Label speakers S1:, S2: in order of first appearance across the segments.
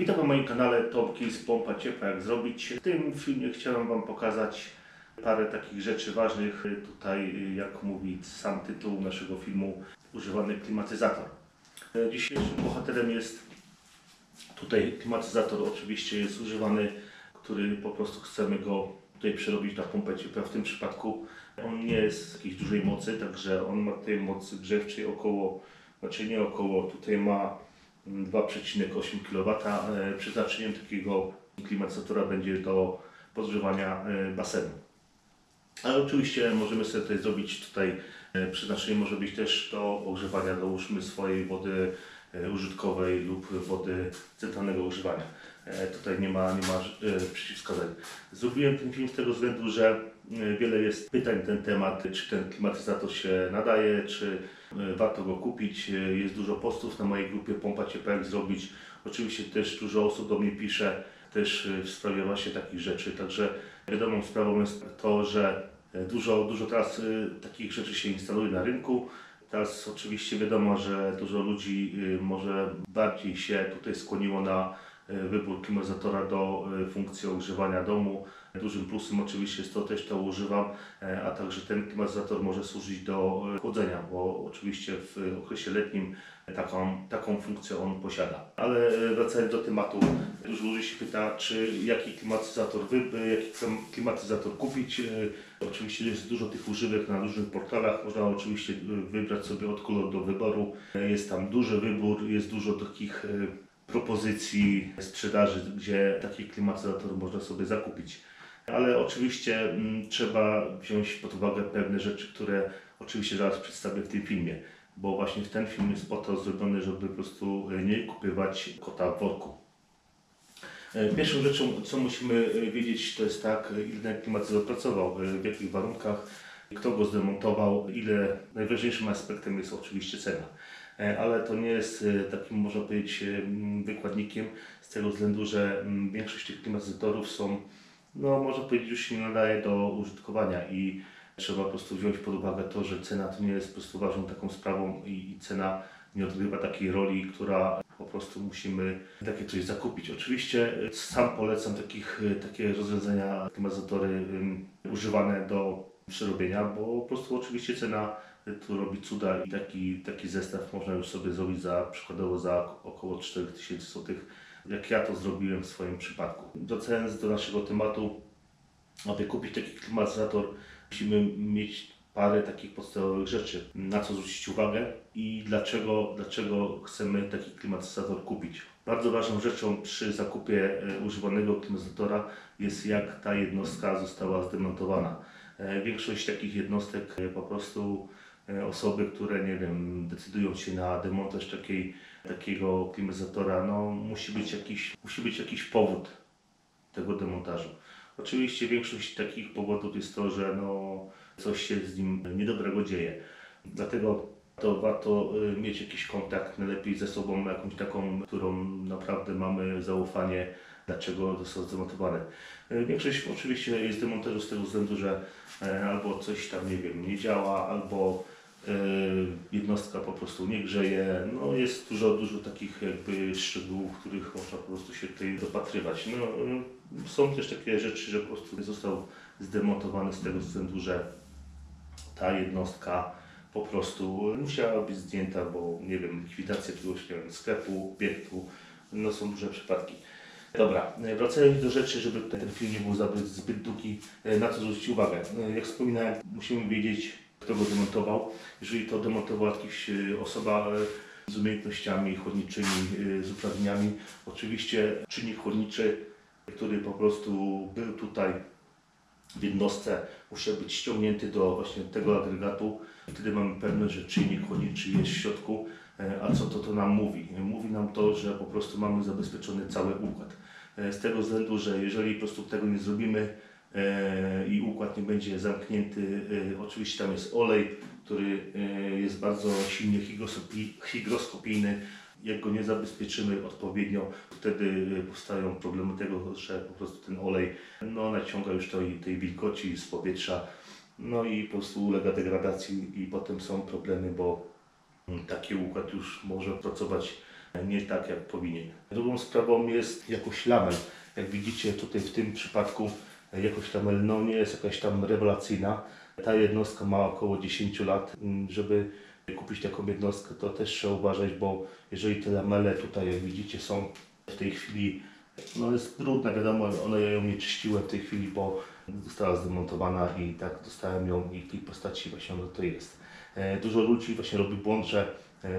S1: Witam na moim kanale Tomki z Pompa Ciepła jak zrobić. W tym filmie chciałem Wam pokazać parę takich rzeczy ważnych. Tutaj, jak mówi sam tytuł naszego filmu, używany klimatyzator. Dzisiejszym bohaterem jest tutaj klimatyzator, oczywiście jest używany, który po prostu chcemy go tutaj przerobić na pompę ciepła. W tym przypadku on nie jest z jakiejś dużej mocy, także on ma tej mocy grzewczej około, znaczy nie około, tutaj ma 2,8 kW. Przeznaczeniem takiego klimatyzatora będzie do podgrzewania basenu. Ale oczywiście możemy sobie tutaj zrobić przeznaczenie może być też do ogrzewania, załóżmy, swojej wody użytkowej lub wody centralnego używania. Tutaj nie ma przeciwwskazań. Zrobiłem ten film z tego względu, że wiele jest pytań na ten temat, czy ten klimatyzator się nadaje, czy warto go kupić. Jest dużo postów na mojej grupie Pompa Ciepła jak zrobić. Oczywiście też dużo osób do mnie pisze też w sprawie właśnie takich rzeczy. Także wiadomą sprawą jest to, że dużo teraz takich rzeczy się instaluje na rynku. Teraz oczywiście wiadomo, że dużo ludzi może bardziej się tutaj skłoniło na wybór klimatyzatora do funkcji ogrzewania domu. Dużym plusem oczywiście jest to, też to używam, a także ten klimatyzator może służyć do chłodzenia, bo oczywiście w okresie letnim taką funkcję on posiada. Ale wracając do tematu, dużo ludzi się pyta, jaki klimatyzator kupić. Oczywiście jest dużo tych używek na różnych portalach, można oczywiście wybrać sobie od koloru do wyboru. Jest tam duży wybór, jest dużo takich propozycji sprzedaży, gdzie taki klimatyzator można sobie zakupić. Ale oczywiście trzeba wziąć pod uwagę pewne rzeczy, które oczywiście zaraz przedstawię w tym filmie, bo właśnie ten film jest po to zrobiony, żeby po prostu nie kupywać kota w worku. Pierwszą rzeczą, co musimy wiedzieć, to jest ile ten klimatyzator pracował, w jakich warunkach, kto go zdemontował, najważniejszym aspektem jest oczywiście cena. Ale to nie jest takim, można powiedzieć, wykładnikiem z tego względu, że większość tych klimatyzatorów można powiedzieć, już się nie nadaje do użytkowania i trzeba po prostu wziąć pod uwagę to, że cena to nie jest po prostu ważną taką sprawą i cena nie odgrywa takiej roli, która po prostu musimy takie coś zakupić. Oczywiście sam polecam takie rozwiązania, klimatyzatory używane do przerobienia, bo po prostu oczywiście cena tu robi cuda i taki zestaw można już sobie zrobić przykładowo za około 4000 zł, jak ja to zrobiłem w swoim przypadku. Wracając do naszego tematu, aby kupić taki klimatyzator, musimy mieć parę takich podstawowych rzeczy, na co zwrócić uwagę i dlaczego chcemy taki klimatyzator kupić. Bardzo ważną rzeczą przy zakupie używanego klimatyzatora jest, jak ta jednostka została zdemontowana. Większość takich jednostek po prostu osoby, które decydują się na demontaż takiego klimatyzatora, musi być jakiś powód tego demontażu. Oczywiście większość takich powodów jest to, że coś się z nim niedobrego dzieje. Dlatego to warto mieć jakiś kontakt, najlepiej ze sobą, jakąś taką, którą naprawdę mamy zaufanie, dlaczego został zdemontowany. Większość oczywiście jest demontażu z tego względu, że albo coś tam nie działa, albo jednostka po prostu nie grzeje. Jest dużo takich szczegółów, których można po prostu się tutaj dopatrywać. Są też takie rzeczy, że po prostu został zdemontowany z tego względu, że ta jednostka po prostu musiała być zdjęta, bo likwidacja jakiegoś sklepu, obiektu, są duże przypadki. Dobra, wracając do rzeczy, żeby ten film nie był zbyt długi, na co zwrócić uwagę. Jak wspominałem, musimy wiedzieć, kto go demontował. Jeżeli to demontowała jakaś osoba z umiejętnościami chłodniczymi, z uprawnieniami, oczywiście czynnik chłodniczy, który po prostu był tutaj w jednostce, musiał być ściągnięty do właśnie tego agregatu. Wtedy mamy pewność, że czynnik chłodniczy jest w środku. A co to nam mówi? Mówi nam to, że po prostu mamy zabezpieczony cały układ. Z tego względu, że jeżeli po prostu tego nie zrobimy i układ nie będzie zamknięty, oczywiście tam jest olej, który jest bardzo silnie hygroskopijny. Jak go nie zabezpieczymy odpowiednio, wtedy powstają problemy tego, że po prostu ten olej naciąga już tej wilgoci z powietrza, i po prostu ulega degradacji i potem są problemy, bo taki układ już może pracować nie tak jak powinien. Drugą sprawą jest jakość lamel. Jak widzicie tutaj w tym przypadku jakość lamel no, nie jest jakaś tam rewelacyjna. Ta jednostka ma około 10 lat. Żeby kupić taką jednostkę, to też trzeba uważać, bo jeżeli te lamele tutaj, jak widzicie, są w tej chwili, no jest brudna, wiadomo, one ją nie czyściłem w tej chwili, bo została zdemontowana i tak dostałem ją i w tej postaci właśnie ono to jest. Dużo ludzi właśnie robi błąd, że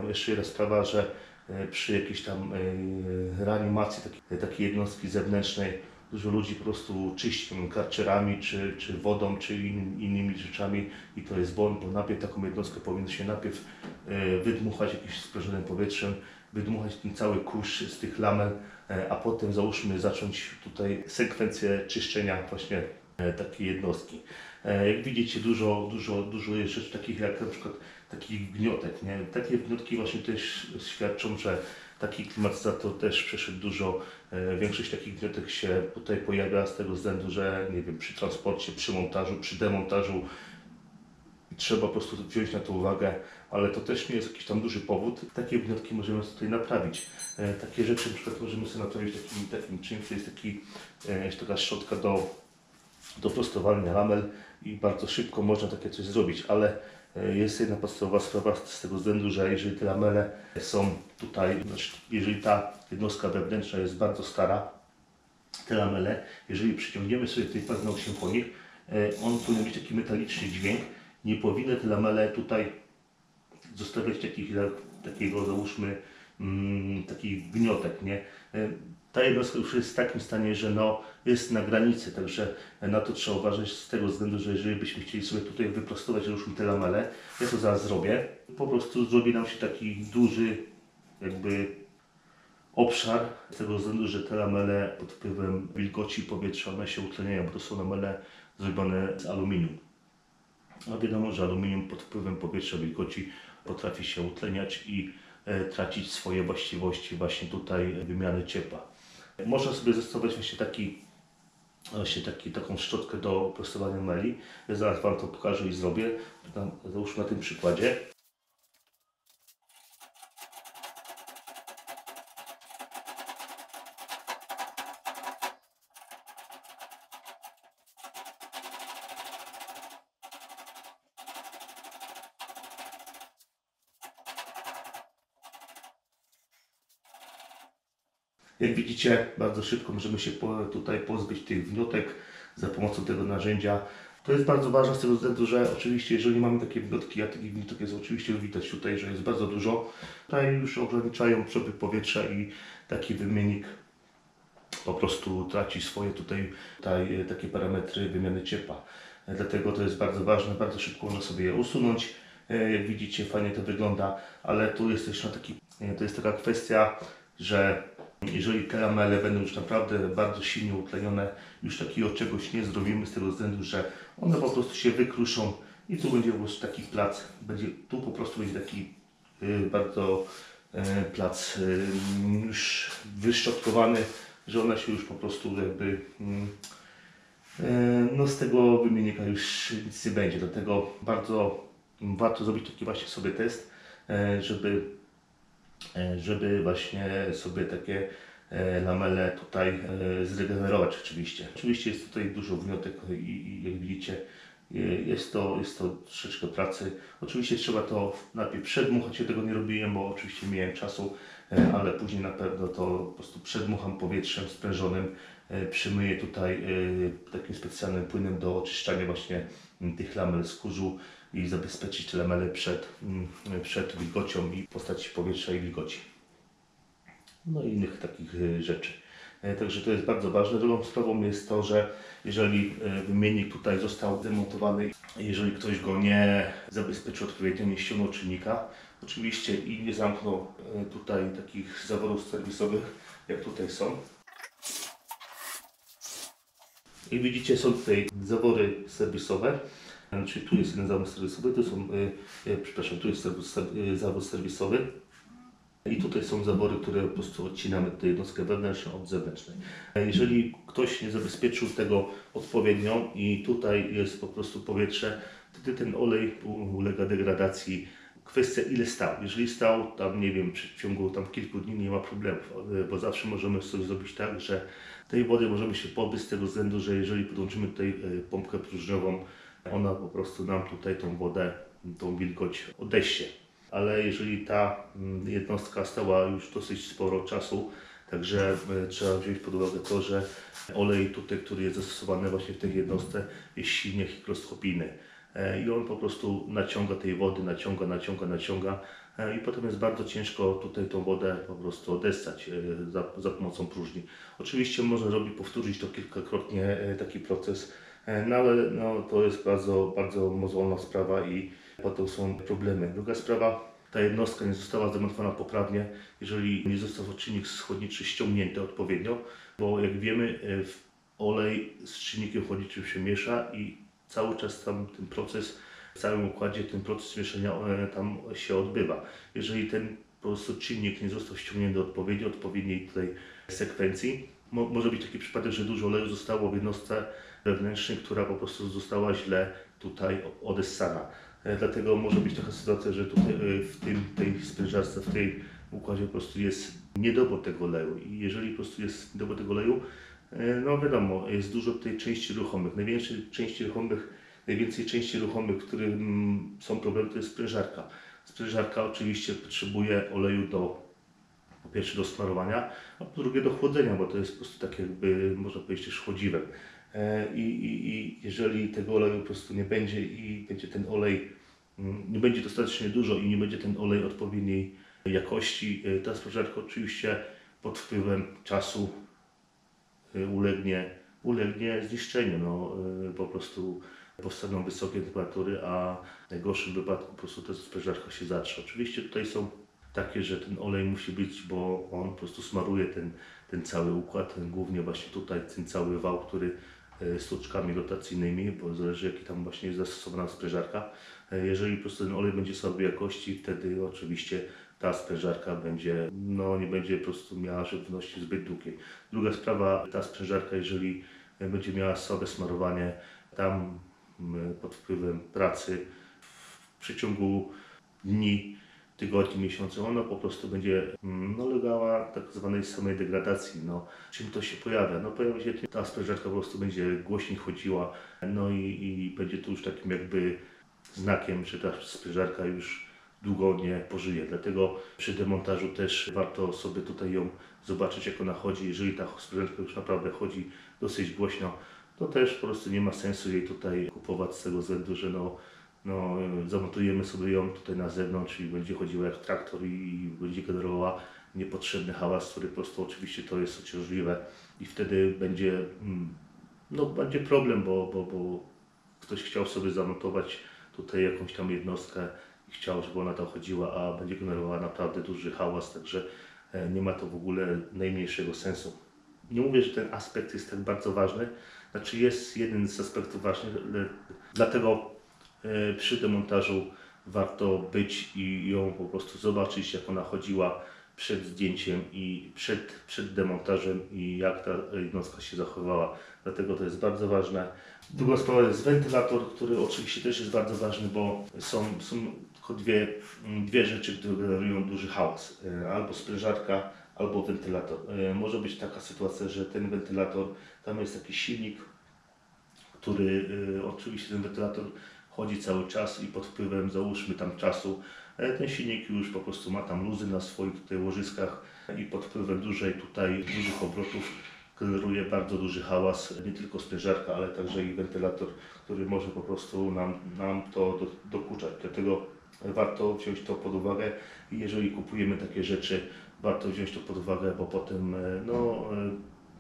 S1: jeszcze jedna sprawa, że przy jakiejś tam reanimacji takiej jednostki zewnętrznej dużo ludzi po prostu czyści karczerami, czy wodą, czy innymi rzeczami i to jest błąd, bo najpierw taką jednostkę powinno się najpierw wydmuchać jakimś sprężonym powietrzem, wydmuchać ten cały kurz z tych lamel, a potem załóżmy zacząć tutaj sekwencję czyszczenia właśnie takiej jednostki. Jak widzicie, dużo jest rzeczy takich jak na przykład takich gniotek. Nie? Takie gniotki właśnie też świadczą, że taki klimatyzator też przeszedł dużo. Większość takich gniotek się tutaj pojawia z tego względu, że nie wiem, przy transporcie, przy montażu, przy demontażu trzeba po prostu wziąć na to uwagę, ale to też nie jest jakiś tam duży powód. Takie gnotki możemy tutaj naprawić. Takie rzeczy na przykład możemy sobie naprawić takim czymś, to jest taka szczotka do prostowania lamel i bardzo szybko można takie coś zrobić, ale jest jedna podstawowa sprawa z tego względu, że jeżeli te lamele są tutaj, znaczy jeżeli ta jednostka wewnętrzna jest bardzo stara, te lamele, jeżeli przyciągniemy sobie tutaj paznokciem po nich, on powinien mieć taki metaliczny dźwięk, nie powinny te lamele tutaj zostawiać takiego załóżmy takich gniotek, nie? Ta jednostka już jest w takim stanie, że no, jest na granicy, także na to trzeba uważać z tego względu, że jeżeli byśmy chcieli sobie tutaj wyprostować już te lamele, ja to zaraz zrobię, po prostu zrobi nam się taki duży jakby obszar, z tego względu, że te lamele pod wpływem wilgoci powietrza one się utleniają, bo to są lamele zrobione z aluminium. No wiadomo, że aluminium pod wpływem powietrza, wilgoci potrafi się utleniać i tracić swoje właściwości właśnie tutaj wymiany ciepła. Można sobie zastosować taką szczotkę do prostowania meli. Ja zaraz Wam to pokażę i zrobię. Załóżmy na tym przykładzie. Jak widzicie, bardzo szybko możemy się tutaj pozbyć tych gniotek za pomocą tego narzędzia. To jest bardzo ważne z tego względu, że oczywiście jeżeli mamy takie gnotki, a takich gniótek jest oczywiście widać tutaj, że jest bardzo dużo, tutaj już ograniczają przepływ powietrza i taki wymiennik po prostu traci swoje tutaj takie parametry wymiany ciepła. Dlatego to jest bardzo ważne, bardzo szybko można sobie je usunąć. Jak widzicie, fajnie to wygląda, ale tu jest też to jest taka kwestia, że jeżeli te lamele będą już naprawdę bardzo silnie utlenione, już takiego czegoś nie zrobimy z tego względu, że one po prostu się wykruszą i tu będzie po prostu taki plac, tu po prostu będzie taki bardzo plac już wyszczotkowany, że ona się już po prostu jakby no z tego wymiennika już nic nie będzie, dlatego bardzo warto zrobić taki właśnie sobie test, żeby właśnie sobie takie lamele tutaj zregenerować oczywiście. Oczywiście jest tutaj dużo gniotek i jak widzicie jest to troszeczkę pracy. Oczywiście trzeba to najpierw przedmuchać, ja tego nie robiłem, bo oczywiście nie miałem czasu, ale później na pewno to po prostu przedmucham powietrzem sprężonym, przymyję tutaj takim specjalnym płynem do oczyszczania właśnie tych lamel z kurzu i zabezpieczyć te lamele przed wilgocią i w postaci powietrza i wilgoci. No i innych takich rzeczy. Także to jest bardzo ważne. Drugą sprawą jest to, że jeżeli wymiennik tutaj został demontowany, jeżeli ktoś go nie zabezpieczył odpowiednio, nie ściągnął czynnika, oczywiście i nie zamknął tutaj takich zaworów serwisowych, jak tutaj są. I widzicie, są tutaj zawory serwisowe, czyli tu jest jeden zawór serwisowy, tu jest zawór serwisowy. I tutaj są zawory, które po prostu odcinamy tę jednostkę wewnętrzną od zewnętrznej. Jeżeli ktoś nie zabezpieczył tego odpowiednio i tutaj jest po prostu powietrze, wtedy ten olej ulega degradacji kwestia ile stał. Jeżeli stał tam, nie wiem, w ciągu tam kilku dni nie ma problemów, bo zawsze możemy sobie zrobić tak, że tej wody możemy się pozbyć z tego względu, że jeżeli podłączymy tutaj pompkę próżniową, ona po prostu nam tutaj tą wodę, tą wilgoć odeście. Ale jeżeli ta jednostka stała już dosyć sporo czasu, także trzeba wziąć pod uwagę to, że olej tutaj, który jest zastosowany właśnie w tej jednostce, jest silnie hygroskopijny. I on po prostu naciąga tej wody, naciąga i potem jest bardzo ciężko tutaj tą wodę po prostu odessać za pomocą próżni. Oczywiście można powtórzyć to kilkakrotnie taki proces, no ale no, to jest bardzo, bardzo mozolna sprawa i potem są problemy. Druga sprawa, ta jednostka nie została zamontowana poprawnie, jeżeli nie został czynnik schłodniczy ściągnięty odpowiednio, bo jak wiemy olej z czynnikiem chłodniczym się miesza i cały czas tam ten proces, w całym układzie ten proces mieszania tam się odbywa. Jeżeli ten po prostu czynnik nie został ściągnięty odpowiedniej tutaj sekwencji, może być taki przypadek, że dużo oleju zostało w jednostce wewnętrznej, która po prostu została źle tutaj odessana. Dlatego może być taka sytuacja, że tutaj tej sprężarce, w tej układzie po prostu jest niedobór tego oleju i jeżeli po prostu jest niedobór tego oleju, no wiadomo, jest dużo tej części ruchomych. Najwięcej części ruchomych, którym są problemy, to jest sprężarka. Sprężarka oczywiście potrzebuje oleju po pierwsze do smarowania, a po drugie do chłodzenia, bo to jest po prostu tak jakby, można powiedzieć, też chłodziwem. I jeżeli tego oleju po prostu nie będzie i będzie ten olej, nie będzie dostatecznie dużo i nie będzie ten olej odpowiedniej jakości, ta sprężarka oczywiście pod wpływem czasu ulegnie zniszczeniu. No, po prostu powstaną wysokie temperatury, a w najgorszym wypadku po prostu ta sprężarka się zatrze. Oczywiście tutaj są takie, że ten olej musi być, bo on po prostu smaruje ten cały układ, głównie właśnie tutaj ten cały wał, który z toczkami rotacyjnymi, bo zależy jaki tam właśnie jest zastosowana sprężarka. Jeżeli po prostu ten olej będzie słabej jakości, wtedy oczywiście ta sprężarka nie będzie po prostu miała żywności zbyt długiej. Druga sprawa, ta sprężarka, jeżeli będzie miała słabe smarowanie, tam pod wpływem pracy w przeciągu dni, tygodni, miesięcy, ona po prostu będzie ulegała tak zwanej samej degradacji. No, czym to się pojawia? No, pojawia się ta sprężarka po prostu będzie głośniej chodziła, no i będzie to już takim jakby znakiem, że ta sprężarka już długo nie pożyje. Dlatego przy demontażu też warto sobie tutaj ją zobaczyć, jak ona chodzi. Jeżeli ta sprężarka już naprawdę chodzi dosyć głośno, to też po prostu nie ma sensu jej tutaj kupować z tego względu, że zamontujemy sobie ją tutaj na zewnątrz i będzie chodziła jak traktor i będzie generowała niepotrzebny hałas, który po prostu oczywiście to jest uciążliwe i wtedy będzie problem, bo ktoś chciał sobie zamontować tutaj jakąś tam jednostkę i chciał, żeby ona tam chodziła, a będzie generowała naprawdę duży hałas, także nie ma to w ogóle najmniejszego sensu. Nie mówię, że ten aspekt jest tak bardzo ważny, znaczy jest jeden z aspektów ważny, dlatego przy demontażu warto być i ją po prostu zobaczyć, jak ona chodziła przed zdjęciem i przed demontażem i jak ta jednostka się zachowała. Dlatego to jest bardzo ważne. Druga sprawa jest wentylator, który oczywiście też jest bardzo ważny, bo są tylko dwie rzeczy, które generują duży hałas. Albo sprężarka, albo wentylator. Może być taka sytuacja, że ten wentylator, tam jest taki silnik, który oczywiście ten wentylator chodzi cały czas i pod wpływem, załóżmy tam czasu, ten silnik już po prostu ma tam luzy na swoich tutaj łożyskach i pod wpływem dużych obrotów generuje bardzo duży hałas, nie tylko sprężarka, ale także i wentylator, który może po prostu nam to dokuczać. Dlatego warto wziąć to pod uwagę i jeżeli kupujemy takie rzeczy, warto wziąć to pod uwagę, bo potem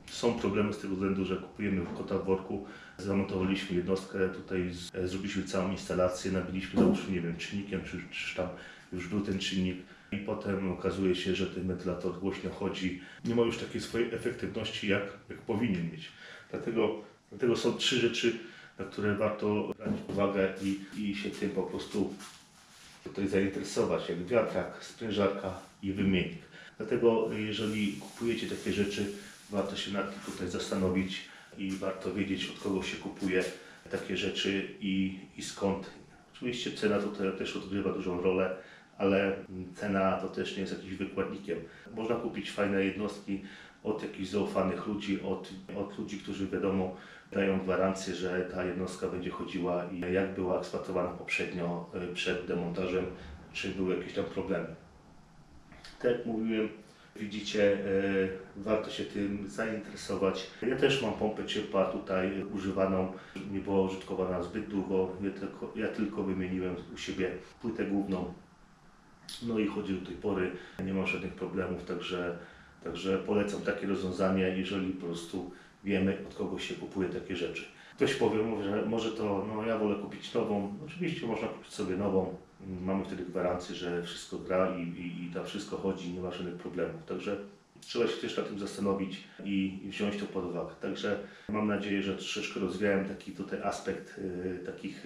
S1: są problemy z tego względu, że kupujemy kota w worku, zamontowaliśmy jednostkę, tutaj zrobiliśmy całą instalację, nabiliśmy, załóżmy, nie wiem, czynnikiem, czy tam już był ten czynnik i potem okazuje się, że ten wentylator głośno chodzi, nie ma już takiej swojej efektywności, jak powinien mieć. Dlatego są trzy rzeczy, na które warto brać uwagę i się tym po prostu tutaj zainteresować, jak wiatrak, sprężarka i wymiennik. Dlatego jeżeli kupujecie takie rzeczy, warto się nad tym tutaj zastanowić i warto wiedzieć, od kogo się kupuje takie rzeczy i skąd. Oczywiście cena tutaj też odgrywa dużą rolę, ale cena to też nie jest jakimś wykładnikiem. Można kupić fajne jednostki od jakichś zaufanych ludzi, od ludzi, którzy wiadomo dają gwarancję, że ta jednostka będzie chodziła i jak była eksploatowana poprzednio przed demontażem, czy były jakieś tam problemy. Tak jak mówiłem, widzicie, warto się tym zainteresować. Ja też mam pompę ciepła tutaj używaną, nie była użytkowana zbyt długo, ja tylko wymieniłem u siebie płytę główną. No i chodzi do tej pory, nie ma żadnych problemów, także polecam takie rozwiązanie, jeżeli po prostu wiemy, od kogo się kupuje takie rzeczy. Ktoś powie, mówi, że może to, no ja wolę kupić nową. Oczywiście można kupić sobie nową. Mamy wtedy gwarancję, że wszystko gra i tam wszystko chodzi, nie ma żadnych problemów. Także trzeba się też nad tym zastanowić i wziąć to pod uwagę. Także mam nadzieję, że troszeczkę rozwiałem taki tutaj aspekt takich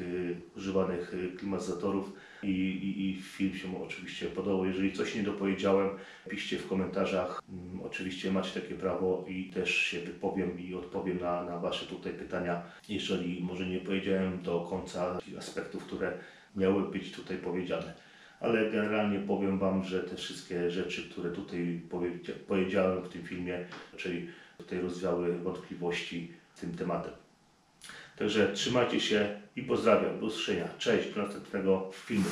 S1: używanych klimatyzatorów i film się mu oczywiście podobał. Jeżeli coś nie dopowiedziałem, piszcie w komentarzach. Oczywiście macie takie prawo i też się wypowiem i odpowiem na Wasze tutaj pytania. Jeżeli może nie powiedziałem do końca aspektów, które miały być tutaj powiedziane. Ale generalnie powiem Wam, że te wszystkie rzeczy, które tutaj powiedziałem w tym filmie, czyli tutaj rozwiały wątpliwości tym tematem. Także trzymajcie się i pozdrawiam. Do usłyszenia. Cześć, do następnego filmu.